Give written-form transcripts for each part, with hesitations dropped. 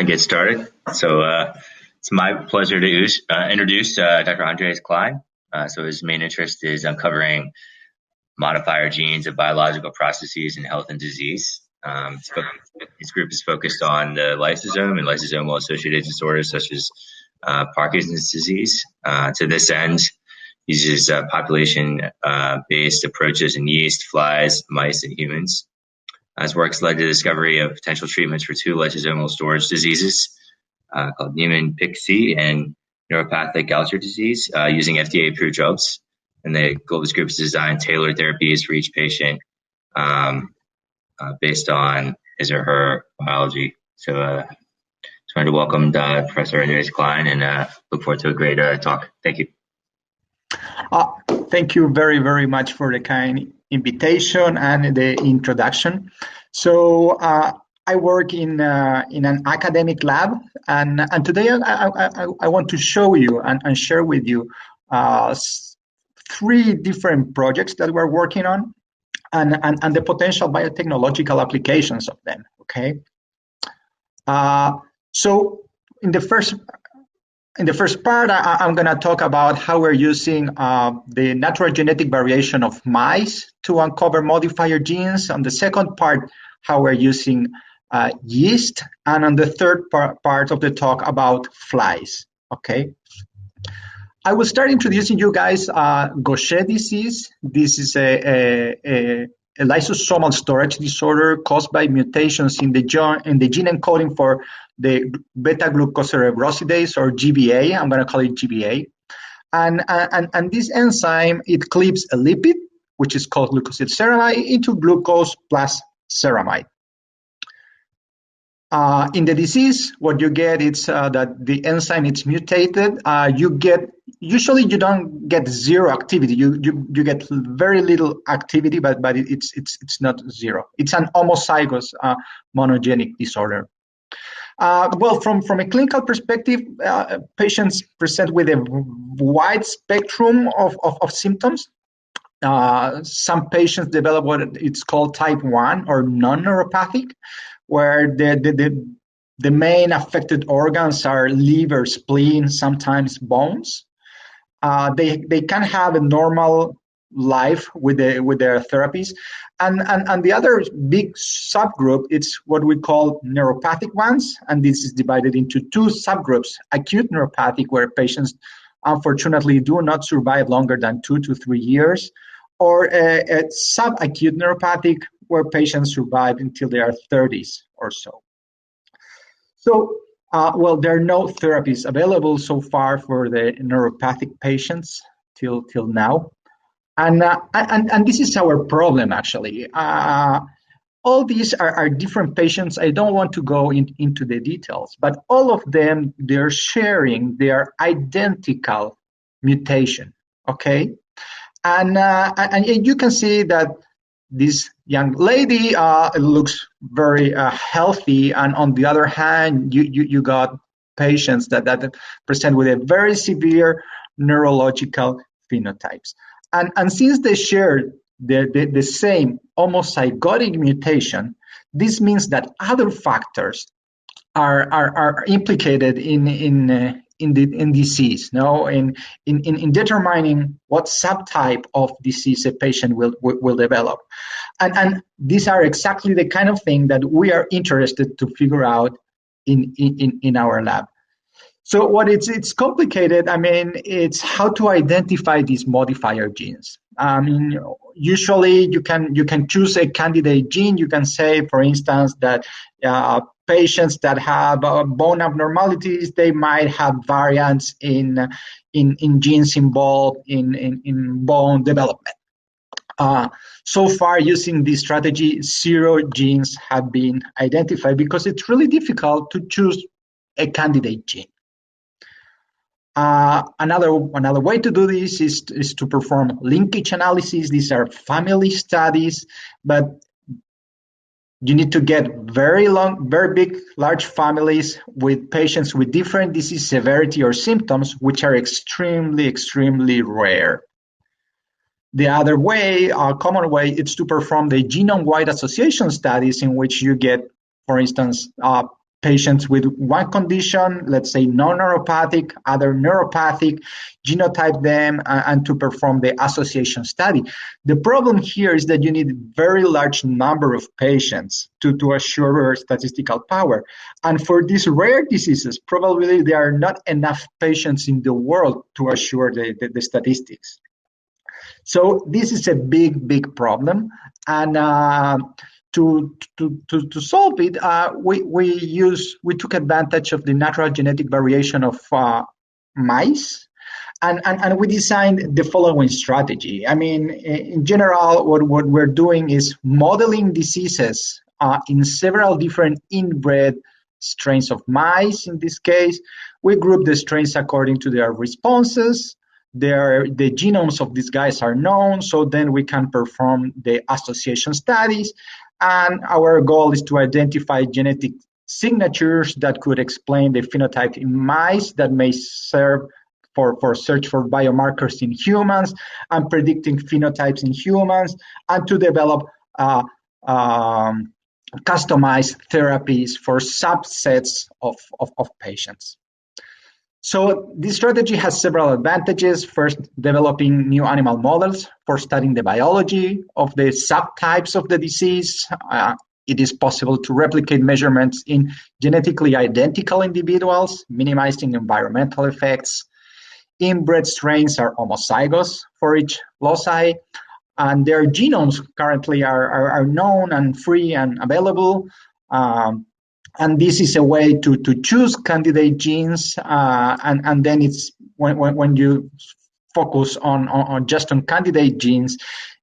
to get started. So it's my pleasure to introduce Dr. Andreas Klein. So his main interest is uncovering modifier genes of biological processes in health and disease. His group is focused on the lysosome and lysosomal associated disorders such as Parkinson's disease. To this end, he uses population-based approaches in yeast, flies, mice, and humans. His work's led to the discovery of potential treatments for two lysosomal storage diseases called Nematic and neuropathic Gaucher disease using FDA-approved drugs. And the goal of this group is to design tailored therapies for each patient based on his or her biology. So just wanted to welcome Professor Andreas Klein and look forward to a great talk. Thank you. Thank you very, very much for the kind invitation and the introduction. So I work in an academic lab, and today I want to show you and share with you three different projects that we're working on and the potential biotechnological applications of them. Okay. So in the first part, I'm going to talk about how we're using the natural genetic variation of mice to uncover modifier genes. On the second part, how we're using yeast. And on the third part of the talk about flies. Okay. I will start introducing you guys Gaucher disease. This is a lysosomal storage disorder caused by mutations in the gene encoding for the beta-glucocerebrosidase, or GBA. I'm going to call it GBA. And this enzyme, it cleaves a lipid, which is called glucosylceramide, into glucose plus ceramide. In the disease, what you get is that the enzyme is mutated. Usually you don't get zero activity. You get very little activity, but it's not zero. It's an homozygous monogenic disorder. Well, from a clinical perspective, patients present with a wide spectrum of symptoms. Some patients develop what it's called type 1 or non-neuropathic, where the main affected organs are liver, spleen, sometimes bones. They can have a normal life with their therapies. And the other big subgroup, it's what we call neuropathic ones. And this is divided into two subgroups: acute neuropathic, where patients unfortunately do not survive longer than 2 to 3 years, or a subacute neuropathic, where patients survive until they are 30s or so. So, well, there are no therapies available so far for the neuropathic patients till now. And this is our problem, actually. All these are different patients. I don't want to go into the details, but all of them, they're sharing their identical mutation, okay? And you can see that this young lady looks very healthy, and on the other hand, you got patients that present with a very severe neurological phenotypes. And since they share the same homozygotic mutation, this means that other factors are implicated in disease, in determining what subtype of disease a patient will develop. And these are exactly the kind of thing that we are interested to figure out in our lab. So what it's complicated, it's how to identify these modifier genes. Usually you can choose a candidate gene. You can say, for instance, that patients that have bone abnormalities, they might have variants in genes involved in bone development. So far, using this strategy, 0 genes have been identified because it's really difficult to choose a candidate gene. Another way to do this is to perform linkage analysis. These are family studies, but you need to get very big, large families with patients with different disease severity or symptoms, which are extremely, extremely rare. The other way, a common way, is to perform the genome-wide association studies, in which you get, for instance, patients with one condition, let's say non-neuropathic, other neuropathic, genotype them, and to perform the association study. The problem here is that you need very large number of patients to assure statistical power. And for these rare diseases, probably there are not enough patients in the world to assure the statistics. So this is a big problem. And to solve it, we took advantage of the natural genetic variation of mice, and we designed the following strategy. I mean, in general, what we're doing is modeling diseases in several different inbred strains of mice. In this case, we group the strains according to their responses. The genomes of these guys are known, so then we can perform the association studies. And our goal is to identify genetic signatures that could explain the phenotype in mice that may serve for search for biomarkers in humans and predicting phenotypes in humans, and to develop customized therapies for subsets of patients. So this strategy has several advantages. First, developing new animal models for studying the biology of the subtypes of the disease. It is possible to replicate measurements in genetically identical individuals, minimizing environmental effects. Inbred strains are homozygous for each loci, and their genomes currently are known and free and available. And this is a way to choose candidate genes, and then it's when you focus on just on candidate genes,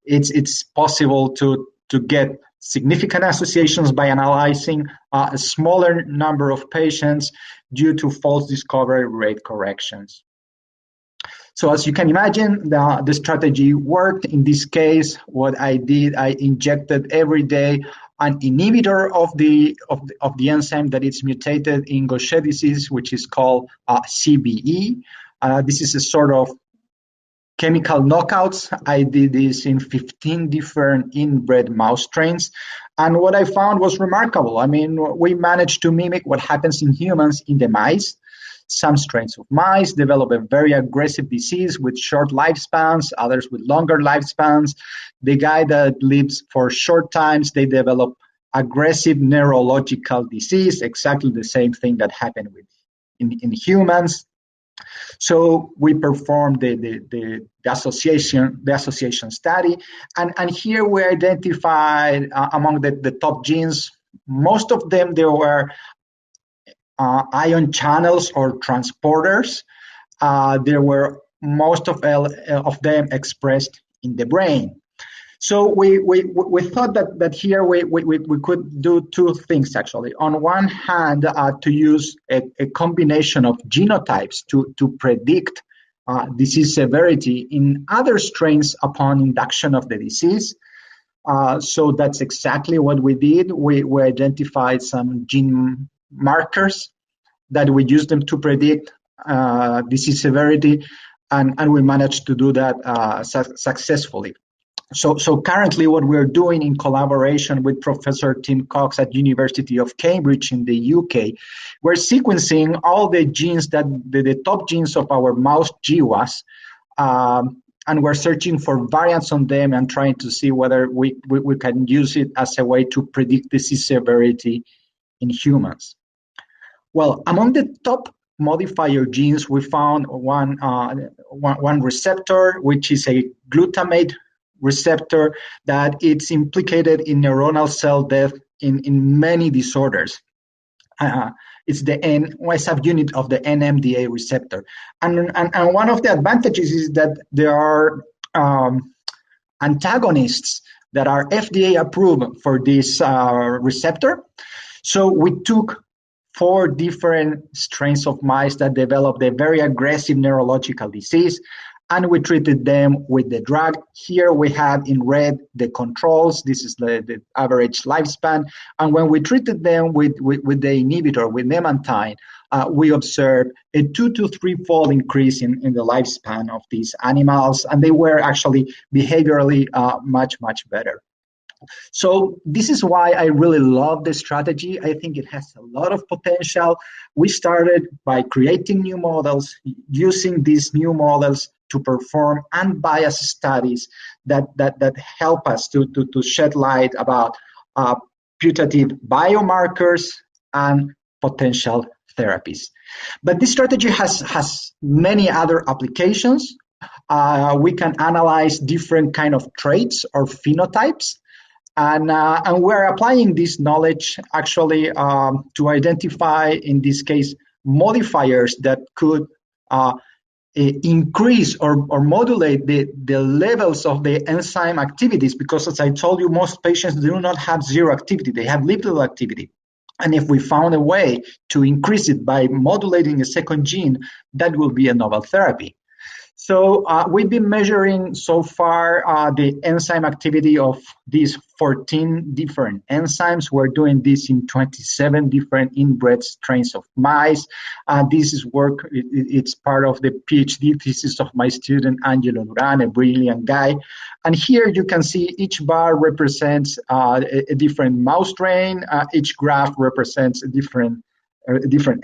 it's possible to get significant associations by analyzing a smaller number of patients due to false discovery rate corrections. So as you can imagine, the strategy worked. In this case, what I did, I injected every day an inhibitor of the enzyme that is mutated in Gaucher disease, which is called CBE. This is a sort of chemical knockouts. I did this in 15 different inbred mouse strains. And what I found was remarkable. I mean, we managed to mimic what happens in humans in the mice. Some strains of mice develop a very aggressive disease with short lifespans, others with longer lifespans. The guy that lives for short times, they develop aggressive neurological disease, exactly the same thing that happened in humans. So we performed the association study, and here we identified among the top genes, most of them there were ion channels or transporters. There were most of them expressed in the brain. So we thought that here we could do two things actually. On one hand, to use a combination of genotypes to predict disease severity in other strains upon induction of the disease. So that's exactly what we did. We identified some gene markers that we used them to predict disease severity, and we managed to do that successfully. So currently what we're doing in collaboration with Professor Tim Cox at University of Cambridge in the UK, we're sequencing all the genes that the top genes of our mouse GWAS, and we're searching for variants on them and trying to see whether we can use it as a way to predict disease severity in humans. Well, among the top modifier genes, we found one receptor, which is a glutamate receptor that it's implicated in neuronal cell death in many disorders. It's the subunit of the NMDA receptor. And one of the advantages is that there are antagonists that are FDA approved for this receptor. So we took 4 different strains of mice that developed a very aggressive neurological disease, and we treated them with the drug. Here we have in red the controls. This is the average lifespan. And when we treated them with the inhibitor, with Nemantine, we observed a 2 to 3-fold increase in the lifespan of these animals, and they were actually behaviorally much better. So this is why I really love the strategy. I think it has a lot of potential. We started by creating new models, using these new models to perform unbiased studies that help us to shed light about putative biomarkers and potential therapies. But this strategy has many other applications. We can analyze different kind of traits or phenotypes. And we're applying this knowledge actually to identify, in this case, modifiers that could increase or modulate the levels of the enzyme activities, because as I told you, most patients do not have zero activity, they have little activity. And if we found a way to increase it by modulating a second gene, that will be a novel therapy. So we've been measuring so far the enzyme activity of these 14 different enzymes. We're doing this in 27 different inbred strains of mice. This is work, it's part of the PhD thesis of my student, Angelo Duran, a brilliant guy. And here you can see each bar represents a different mouse strain. Each graph represents a different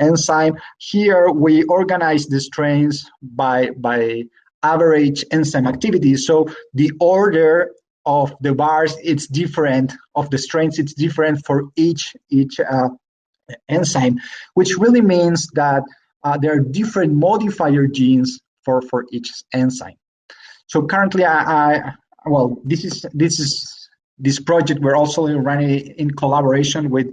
enzyme. Here we organize the strains by average enzyme activity. So the order of the bars, it's different, of the strains, it's different for each enzyme, which really means that there are different modifier genes for each enzyme. So currently, this project we're also running in collaboration with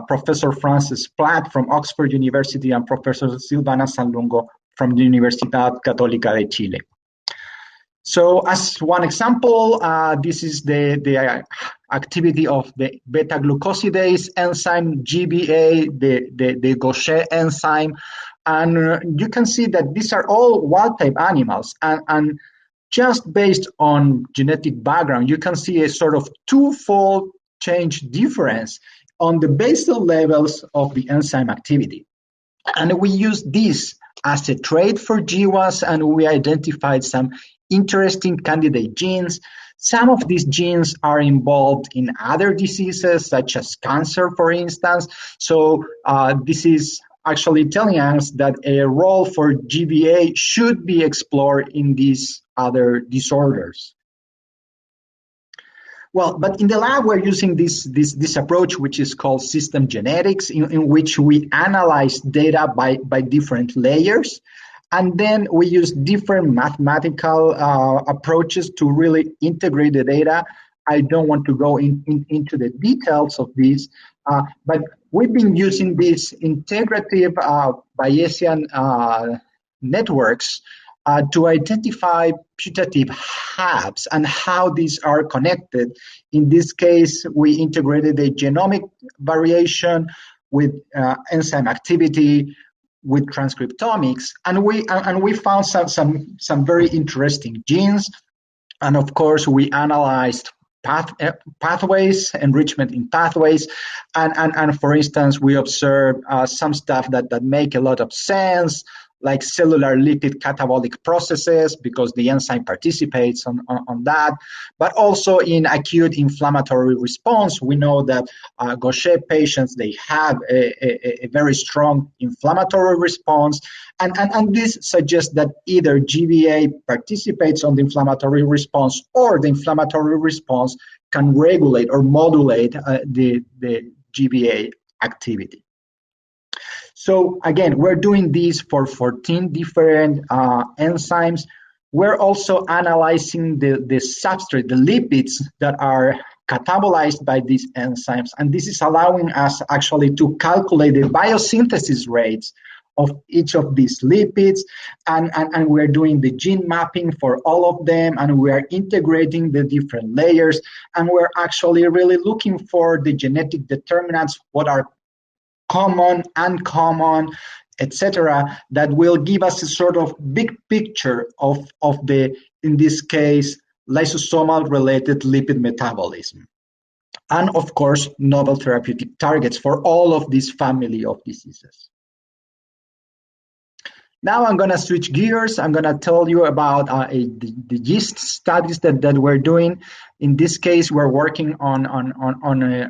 Professor Francis Platt from Oxford University and Professor Silvana Sanlungo from the Universidad Católica de Chile. So as one example, this is the activity of the beta-glucosidase enzyme, GBA, the Gaucher enzyme. And you can see that these are all wild-type animals. And just based on genetic background, you can see a sort of twofold change difference on the basal levels of the enzyme activity. And we use this as a trait for GWAS, and we identified some interesting candidate genes. Some of these genes are involved in other diseases, such as cancer, for instance. So this is actually telling us that a role for GBA should be explored in these other disorders. Well, but in the lab, we're using this approach, which is called system genetics, in which we analyze data by different layers. And then we use different mathematical approaches to really integrate the data. I don't want to go into the details of this, but we've been using these integrative Bayesian networks to identify putative hubs and how these are connected. In this case, we integrated a genomic variation with enzyme activity, with transcriptomics, and we found some very interesting genes. And of course, we analyzed pathways, enrichment in pathways, and for instance, we observed some stuff that make a lot of sense, like cellular lipid catabolic processes, because the enzyme participates on that, but also in acute inflammatory response. We know that Gaucher patients, they have a very strong inflammatory response, and this suggests that either GBA participates on the inflammatory response, or the inflammatory response can regulate or modulate the GBA activity. So again, we're doing this for 14 different enzymes. We're also analyzing the substrate, the lipids that are catabolized by these enzymes. And this is allowing us actually to calculate the biosynthesis rates of each of these lipids. And we're doing the gene mapping for all of them. And we're integrating the different layers. And we're actually really looking for the genetic determinants, what are common, uncommon, etc., that will give us a sort of big picture of the, in this case, lysosomal related lipid metabolism. And of course, novel therapeutic targets for all of this family of diseases. Now I'm going to switch gears. I'm going to tell you about the yeast studies that we're doing. In this case, we're working on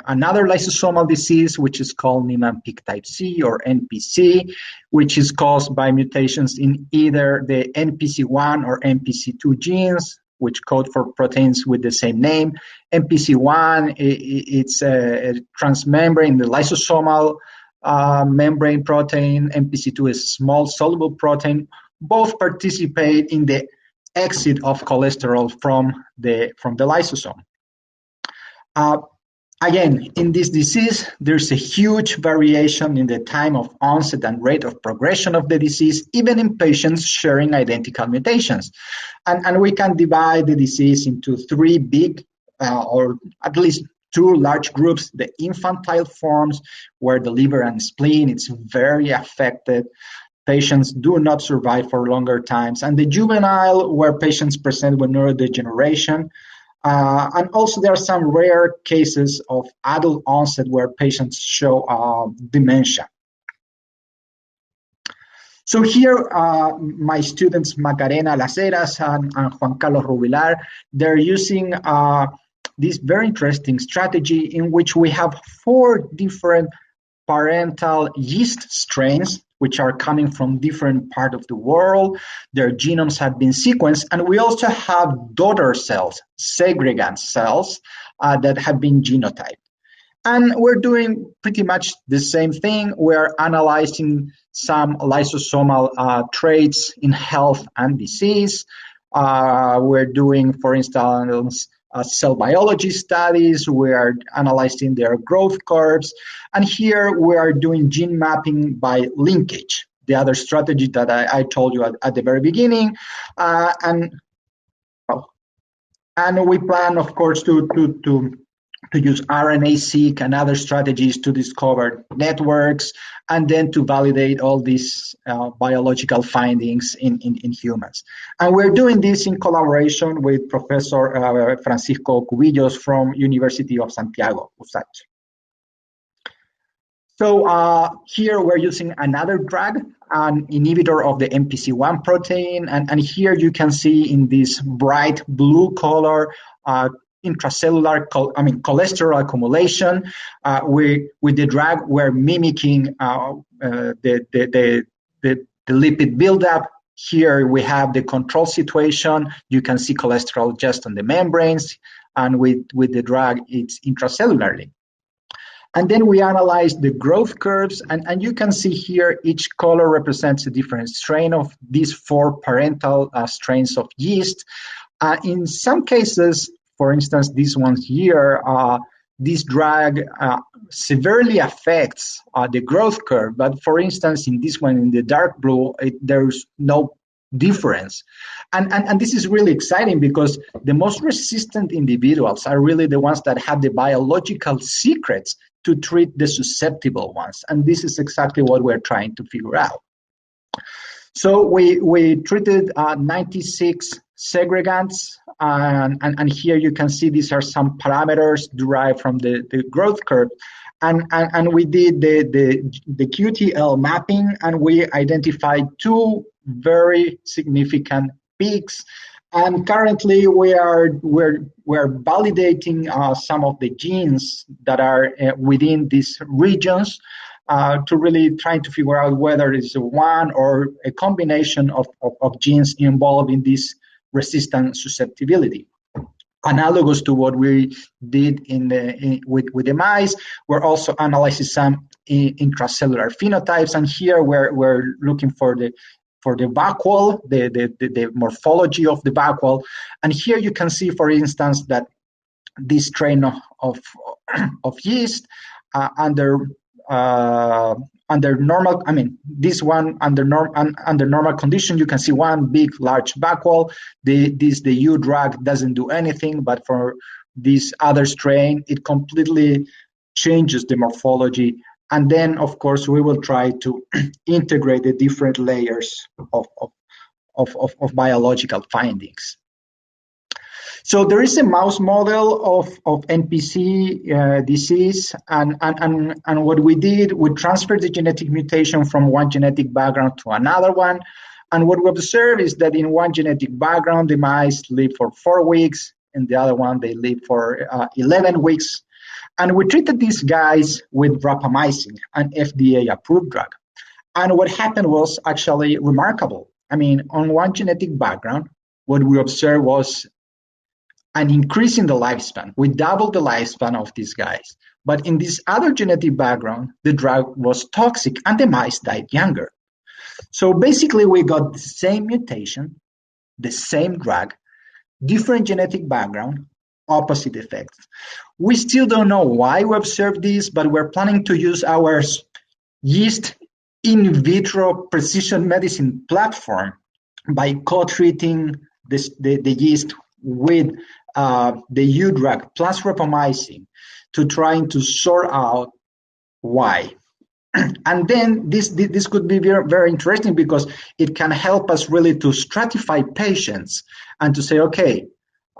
another lysosomal disease, which is called Nematic type C or NPC, which is caused by mutations in either the NPC1 or NPC2 genes, which code for proteins with the same name. NPC1, it's a transmembrane, the lysosomal membrane protein. NPC2 is a small soluble protein. Both participate in the exit of cholesterol from the lysosome. Again, in this disease, there's a huge variation in the time of onset and rate of progression of the disease, even in patients sharing identical mutations. And we can divide the disease into three big, or at least two large groups: the infantile forms, where the liver and spleen is very affected. Patients do not survive for longer times. And the juvenile, where patients present with neurodegeneration. And also there are some rare cases of adult onset where patients show dementia. So here, my students Macarena Las Heras and Juan Carlos Rubilar, they're using this very interesting strategy in which we have 4 different parental yeast strains, which are coming from different parts of the world. Their genomes have been sequenced, and we also have daughter cells, segregant cells, that have been genotyped. And we're doing pretty much the same thing. We're analyzing some lysosomal traits in health and disease. We're doing, for instance, cell biology studies. We are analyzing their growth curves. And here we are doing gene mapping by linkage, the other strategy that I told you at the very beginning. And we plan, of course, to use RNA-seq and other strategies to discover networks and then to validate all these biological findings in humans. And we're doing this in collaboration with Professor Francisco Cubillos from University of Santiago, USACH. So here we're using another drug, an inhibitor of the NPC1 protein. And here you can see in this bright blue color, intracellular, cholesterol accumulation. With the drug, we're mimicking the lipid buildup. Here we have the control situation. You can see cholesterol just on the membranes, and with the drug, it's intracellularly. And then we analyze the growth curves, and you can see here each color represents a different strain of these 4 parental strains of yeast. In some cases, for instance, this one here, this drug severely affects the growth curve. But for instance, in this one, in the dark blue, there's no difference. And this is really exciting because the most resistant individuals are really the ones that have the biological secrets to treat the susceptible ones. And this is exactly what we're trying to figure out. So we treated 96 segregants, and here you can see these are some parameters derived from the growth curve. And we did the QTL mapping, and we identified 2 very significant peaks. And currently we're validating some of the genes that are within these regions to really try to figure out whether it's one or a combination of genes involved in this resistant susceptibility. Analogous to what we did with the mice, we're also analyzing some intracellular phenotypes, and here we're looking for the vacuole, the morphology of the vacuole. And here you can see, for instance, that this strain of yeast under normal, this one under normal condition, you can see one big large vacuole. The U drug doesn't do anything, but for this other strain, it completely changes the morphology. And then, of course, we will try to integrate the different layers of biological findings. So there is a mouse model of NPC disease, and what we did, we transferred the genetic mutation from one genetic background to another one. And what we observe is that in one genetic background, the mice live for 4 weeks, and the other one, they live for 11 weeks. And we treated these guys with rapamycin, an FDA-approved drug. And what happened was actually remarkable. I mean, on one genetic background, what we observed was an increase in the lifespan. We doubled the lifespan of these guys. But in this other genetic background, the drug was toxic and the mice died younger. So basically, we got the same mutation, the same drug, different genetic background, opposite effects. We still don't know why we observed this, but we're planning to use our yeast in vitro precision medicine platform by co-treating the yeast with the U drug plus rapamycin to trying to sort out why. And then this could be very, very interesting because it can help us really to stratify patients and to say, okay,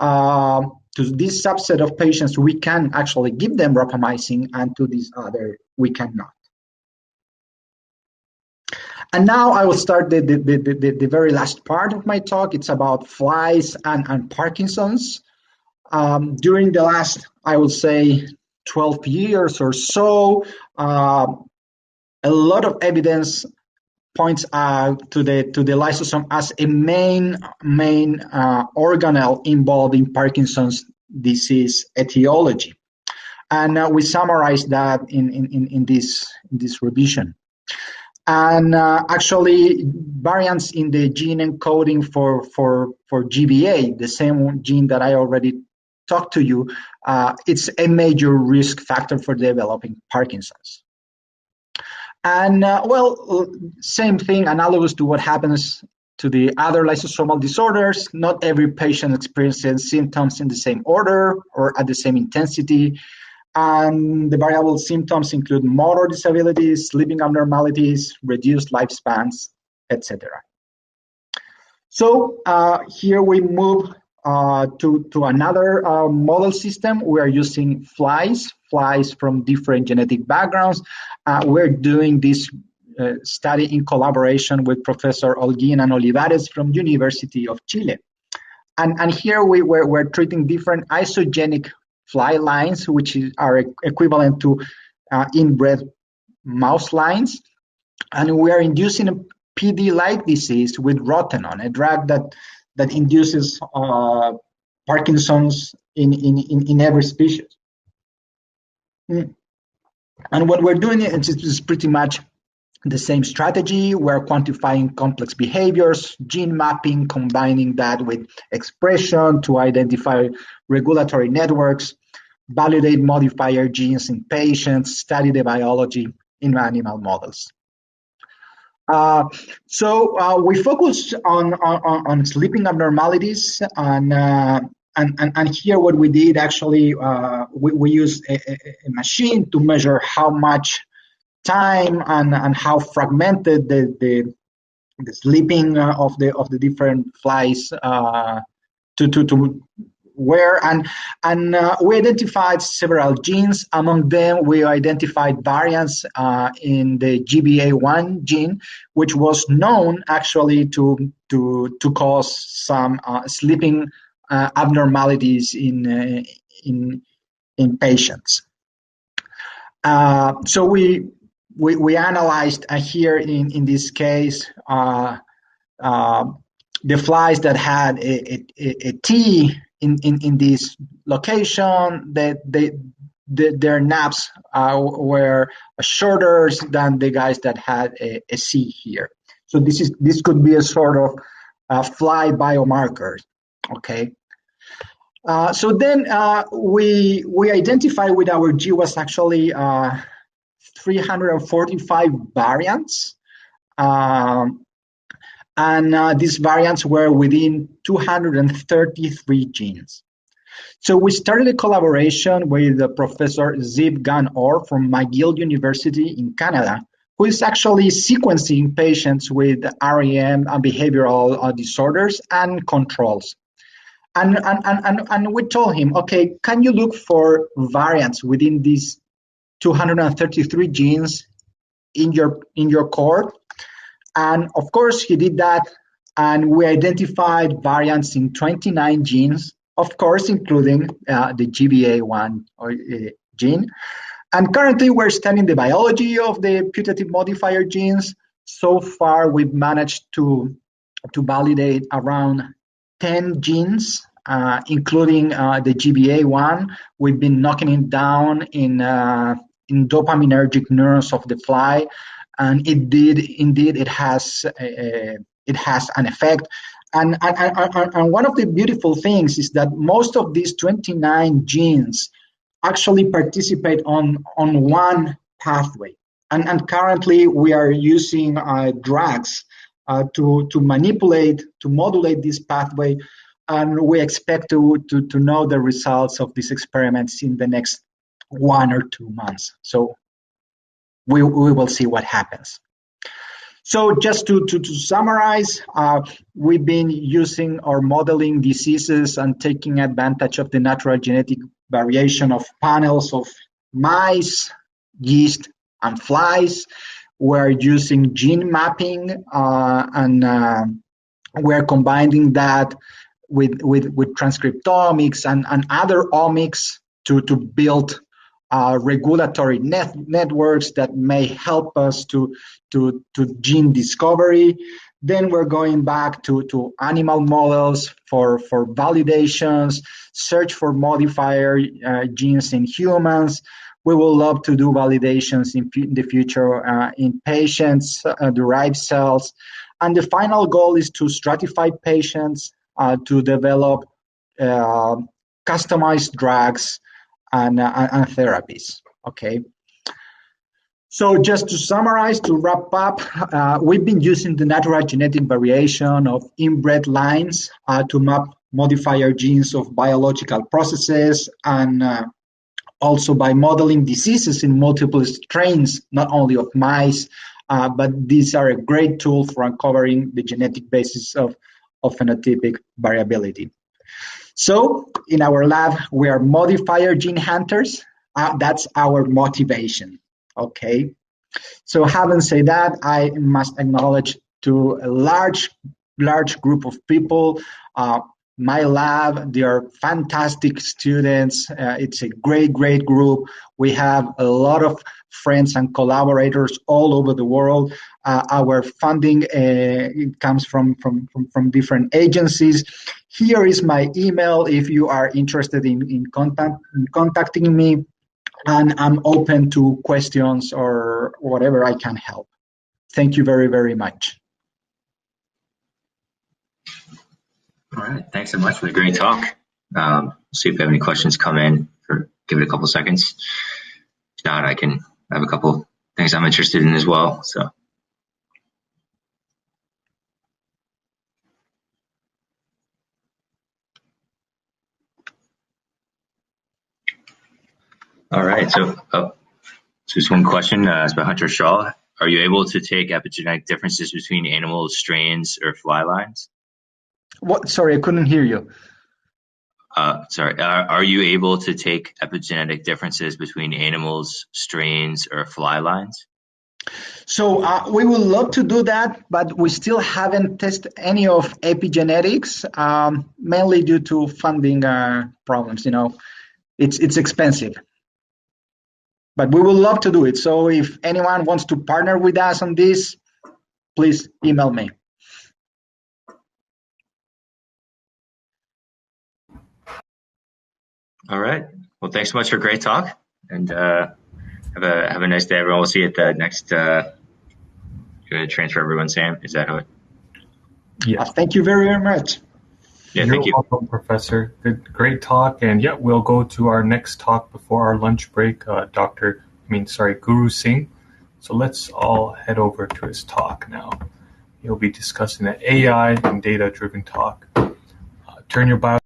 to this subset of patients, we can actually give them rapamycin, and to this other, we cannot. And now I will start the very last part of my talk. It's about flies and Parkinson's. During the last, I would say, 12 years or so, a lot of evidence points out to the lysosome as a main organelle involved in Parkinson's disease etiology, and we summarize that in this revision. And actually, variants in the gene encoding for GBA, the same gene that I already talked to you, it's a major risk factor for developing Parkinson's. And well, same thing, analogous to what happens to the other lysosomal disorders. Not every patient experiences symptoms in the same order or at the same intensity. And the variable symptoms include motor disabilities, sleeping abnormalities, reduced lifespans, etc. So here we move to another model system. We are using flies from different genetic backgrounds. We're doing this study in collaboration with Professor Holguín and Olivares from University of Chile. And here we're treating different isogenic fly lines, which are equivalent to inbred mouse lines. And we are inducing a PD-like disease with rotenone, a drug that induces Parkinson's in every species. And what we're doing is pretty much the same strategy. We're quantifying complex behaviors, gene mapping, combining that with expression to identify regulatory networks, validate modifier genes in patients, study the biology in animal models. So we focused on sleeping abnormalities, and here what we did actually, we used a machine to measure how much time and how fragmented the sleeping of the different flies to were, and we identified several genes. Among them, we identified variants in the GBA1 gene, which was known actually to cause some sleeping abnormalities in patients. So we analyzed here in this case the flies that had a T in this location, that their naps were shorter than the guys that had a C here. So this could be a sort of fly biomarker. Okay. So then we identified with our GWAS actually 345 variants. And these variants were within 233 genes. So we started a collaboration with Professor Zeev Gan-Or from McGill University in Canada, who is actually sequencing patients with REM and behavioral disorders and controls. And we told him, okay, can you look for variants within these 233 genes in your core? And of course, he did that, and we identified variants in 29 genes, of course, including the GBA1 gene. And currently, we're studying the biology of the putative modifier genes. So far, we've managed to validate around 10 genes, including the GBA1. We've been knocking it down in dopaminergic neurons of the fly, and it has an effect. And one of the beautiful things is that most of these 29 genes actually participate on one pathway. And currently we are using drugs to modulate this pathway, and we expect to know the results of these experiments in the next 1 or 2 months. So we will see what happens. So just to summarize, we've been using or modeling diseases and taking advantage of the natural genetic variation of panels of mice, yeast, and flies. We're using gene mapping, and we're combining that with transcriptomics and other omics to build regulatory networks that may help us to gene discovery. Then we're going back to animal models for validations, search for modifier genes in humans. We will love to do validations in the future in patients, derived cells. And the final goal is to stratify patients to develop customized drugs and therapies. Okay. So just to summarize, to wrap up, we've been using the natural genetic variation of inbred lines to map modifier genes of biological processes, and also by modeling diseases in multiple strains, not only of mice, but these are a great tool for uncovering the genetic basis of phenotypic variability. So in our lab, we are modifier gene hunters. That's our motivation. Okay. So having said that, I must acknowledge to a large group of people. My lab, they are fantastic students. It's a great group. We have a lot of friends and collaborators all over the world. Our funding comes from different agencies. Here is my email if you are interested in contacting me, and I'm open to questions or whatever I can help. Thank you very, very much. All right, thanks so much for the great talk. See if we have any questions come in. Give it a couple seconds. If not, I have a couple things I'm interested in as well. So, all right. So, just one question. It's by Hunter Shaw. Are you able to take epigenetic differences between animal strains or fly lines? What? Sorry, I couldn't hear you. Sorry. Are you able to take epigenetic differences between animals, strains, or fly lines? So we would love to do that, but we still haven't tested any of epigenetics, mainly due to funding problems. It's expensive, but we would love to do it. So if anyone wants to partner with us on this, please email me. All right. Well, thanks so much for a great talk, and have a nice day, everyone. We'll see you at the next transfer everyone, Sam. Is that how it? Yes. Thank you very, very much. Yeah, You're thank you. welcome, Professor. Great talk. And yeah, we'll go to our next talk before our lunch break, Guru Singh. So let's all head over to his talk now. He'll be discussing the AI and data-driven talk. Turn your bio